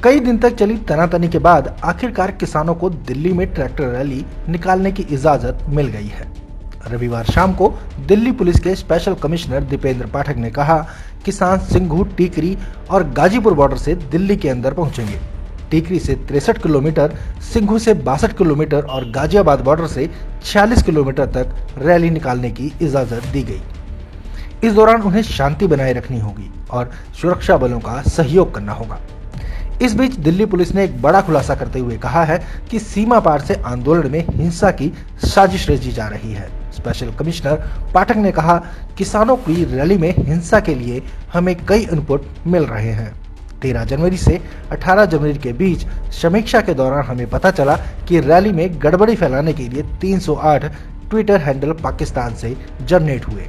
कई दिन तक चली तनातनी के बाद आखिरकार किसानों को दिल्ली में ट्रैक्टर रैली निकालने की इजाजत मिल गई है। रविवार शाम को दिल्ली पुलिस के स्पेशल कमिश्नर दीपेंद्र पाठक ने कहा, किसान सिंघू, टीकरी और गाजीपुर बॉर्डर से दिल्ली के अंदर पहुंचेंगे। टीकरी से 63 किलोमीटर, सिंघू से 62 किलोमीटर और गाजियाबाद बॉर्डर से 46 किलोमीटर तक रैली निकालने की इजाजत दी गई। इस दौरान उन्हें शांति बनाए रखनी होगी और सुरक्षा बलों का सहयोग करना होगा। इस बीच दिल्ली पुलिस ने एक बड़ा खुलासा करते हुए कहा है कि सीमा पार से आंदोलन में हिंसा की साजिश रची जा रही है। स्पेशल कमिश्नर पाठक ने कहा, किसानों की रैली में हिंसा के लिए हमें कई इनपुट मिल रहे हैं। 13 जनवरी से 18 जनवरी के बीच समीक्षा के दौरान हमें पता चला कि रैली में गड़बड़ी फैलाने के लिए 308 ट्विटर हैंडल पाकिस्तान से जनरेट हुए।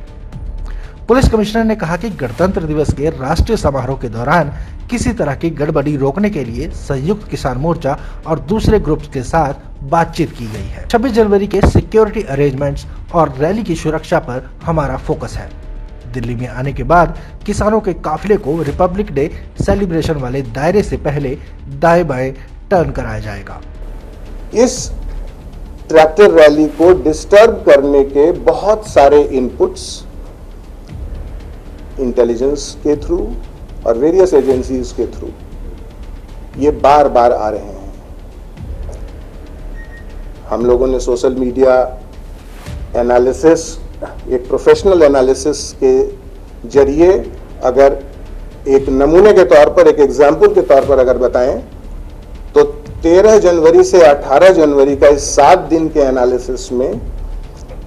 पुलिस कमिश्नर ने कहा कि गणतंत्र दिवस के राष्ट्रीय समारोह के दौरान किसी तरह की गड़बड़ी रोकने के लिए संयुक्त किसान मोर्चा और दूसरे ग्रुप्स के साथ बातचीत की गई है। 26 जनवरी के सिक्योरिटी अरेंजमेंट्स और रैली की सुरक्षा पर हमारा फोकस है। दिल्ली में आने के बाद किसानों के काफिले को रिपब्लिक डे सेलिब्रेशन वाले दायरे से पहले दाएं बाएं टर्न कराया जाएगा। इस ट्रैक्टर रैली को डिस्टर्ब करने के बहुत सारे इनपुट्स इंटेलिजेंस के थ्रू और वेरियस एजेंसीज के थ्रू ये बार बार आ रहे हैं। हम लोगों ने सोशल मीडिया एनालिसिस, एक प्रोफेशनल एनालिसिस के जरिए अगर एक नमूने के तौर पर, एक एग्जाम्पल के तौर पर अगर बताएं तो 13 जनवरी से 18 जनवरी का इस 7 दिन के एनालिसिस में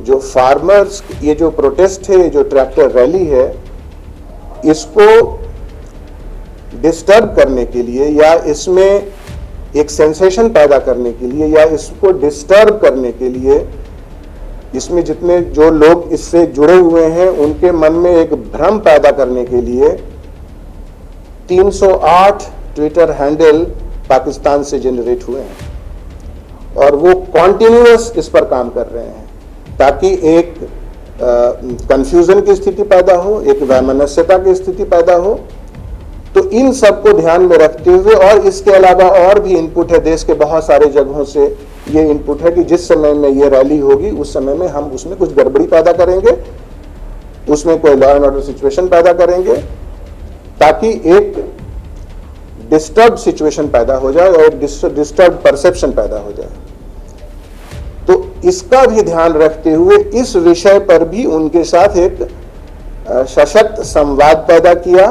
जो फार्मर्स, ये जो प्रोटेस्ट है, जो ट्रैक्टर रैली है, इसको डिस्टर्ब करने के लिए या इसमें एक सेंसेशन पैदा करने के लिए या इसको डिस्टर्ब करने के लिए, इसमें जितने जो लोग इससे जुड़े हुए हैं उनके मन में एक भ्रम पैदा करने के लिए 308 ट्विटर हैंडल पाकिस्तान से जनरेट हुए हैं और वो कॉन्टिन्यूअस इस पर काम कर रहे हैं ताकि एक कंफ्यूजन की स्थिति पैदा हो, एक वैमनस्यता की स्थिति पैदा हो। तो इन सब को ध्यान में रखते हुए और इसके अलावा और भी इनपुट है, देश के बहुत सारे जगहों से ये इनपुट है कि जिस समय में ये रैली होगी उस समय में हम उसमें कुछ गड़बड़ी पैदा करेंगे, उसमें कोई लॉ एंड ऑर्डर सिचुएशन पैदा करेंगे ताकि एक डिस्टर्ब सिचुएशन पैदा हो जाए और डिस्टर्ब परसेप्शन पैदा हो जाए। तो इसका भी ध्यान रखते हुए इस विषय पर भी उनके साथ एक सशक्त संवाद पैदा किया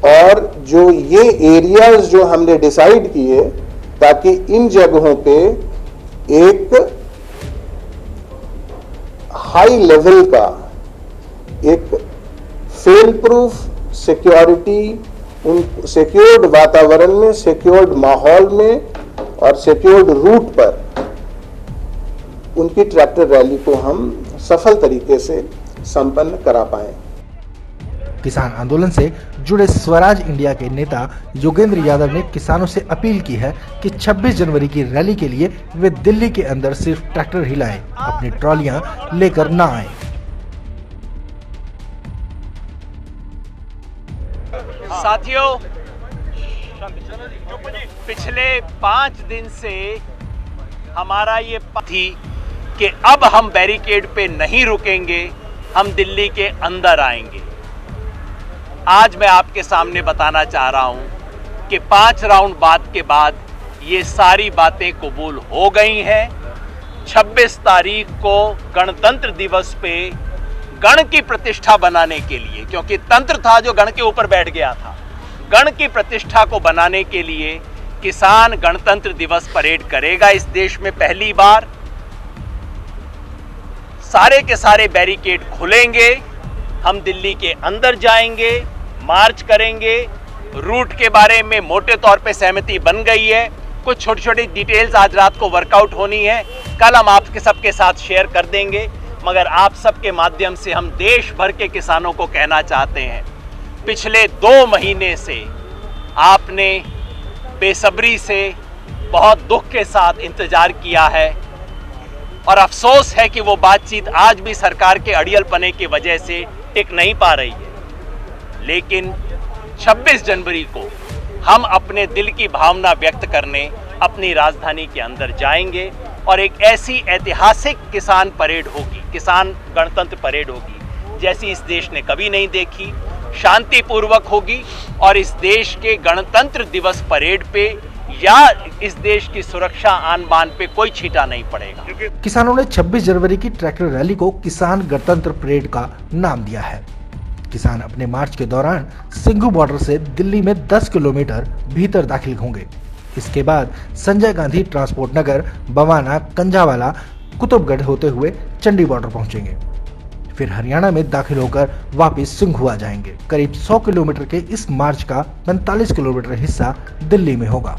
और जो ये एरियाज जो हमने डिसाइड किए ताकि इन जगहों पे एक हाई लेवल का एक फेल प्रूफ सिक्योरिटी, उन सिक्योर्ड वातावरण में, सिक्योर्ड माहौल में और सिक्योर्ड रूट पर उनकी ट्रैक्टर रैली को हम सफल तरीके से संपन्न करा पाए। किसान आंदोलन से जुड़े स्वराज इंडिया के नेता योगेंद्र यादव ने किसानों से अपील की है कि 26 जनवरी की रैली के लिए वे दिल्ली के अंदर सिर्फ ट्रैक्टर ही लाएं, अपनी ट्रॉलियां लेकर ना आएं। साथियों, पिछले 5 दिन से हमारा ये थी कि अब हम बैरिकेड पे नहीं रुकेंगे, हम दिल्ली के अंदर आएंगे। आज मैं आपके सामने बताना चाह रहा हूं कि 5 राउंड बात के बाद ये सारी बातें कबूल हो गई हैं। 26 तारीख को गणतंत्र दिवस पे गण की प्रतिष्ठा बनाने के लिए, क्योंकि तंत्र था जो गण के ऊपर बैठ गया था, गण की प्रतिष्ठा को बनाने के लिए किसान गणतंत्र दिवस परेड करेगा इस देश में पहली बार। सारे के सारे बैरिकेड खुलेंगे, हम दिल्ली के अंदर जाएंगे, मार्च करेंगे। रूट के बारे में मोटे तौर पे सहमति बन गई है, कुछ छोटी छोटी डिटेल्स आज रात को वर्कआउट होनी है, कल हम आपके सबके साथ शेयर कर देंगे। मगर आप सबके माध्यम से हम देश भर के किसानों को कहना चाहते हैं, पिछले 2 महीने से आपने बेसब्री से, बहुत दुख के साथ इंतजार किया है और अफसोस है कि वो बातचीत आज भी सरकार के अड़ियलपने की वजह से टिक नहीं पा रही है। लेकिन 26 जनवरी को हम अपने दिल की भावना व्यक्त करने अपनी राजधानी के अंदर जाएंगे और एक ऐसी ऐतिहासिक किसान परेड होगी, किसान गणतंत्र परेड होगी जैसी इस देश ने कभी नहीं देखी, शांतिपूर्वक होगी और इस देश के गणतंत्र दिवस परेड पे या इस देश की सुरक्षा आन बान पे कोई छींटा नहीं पड़ेगा। किसानों ने 26 जनवरी की ट्रैक्टर रैली को किसान गणतंत्र परेड का नाम दिया है। किसान अपने मार्च के दौरान सिंघू बॉर्डर से दिल्ली में 10 किलोमीटर भीतर दाखिल होंगे। इसके बाद संजय गांधी ट्रांसपोर्ट नगर, बवाना, कंझावाला, कुतुबगढ़ होते हुए चंडी बॉर्डर पहुंचेंगे। फिर हरियाणा में दाखिल होकर वापस सिंघू आ जाएंगे। करीब 100 किलोमीटर के इस मार्च का 45 किलोमीटर हिस्सा दिल्ली में होगा।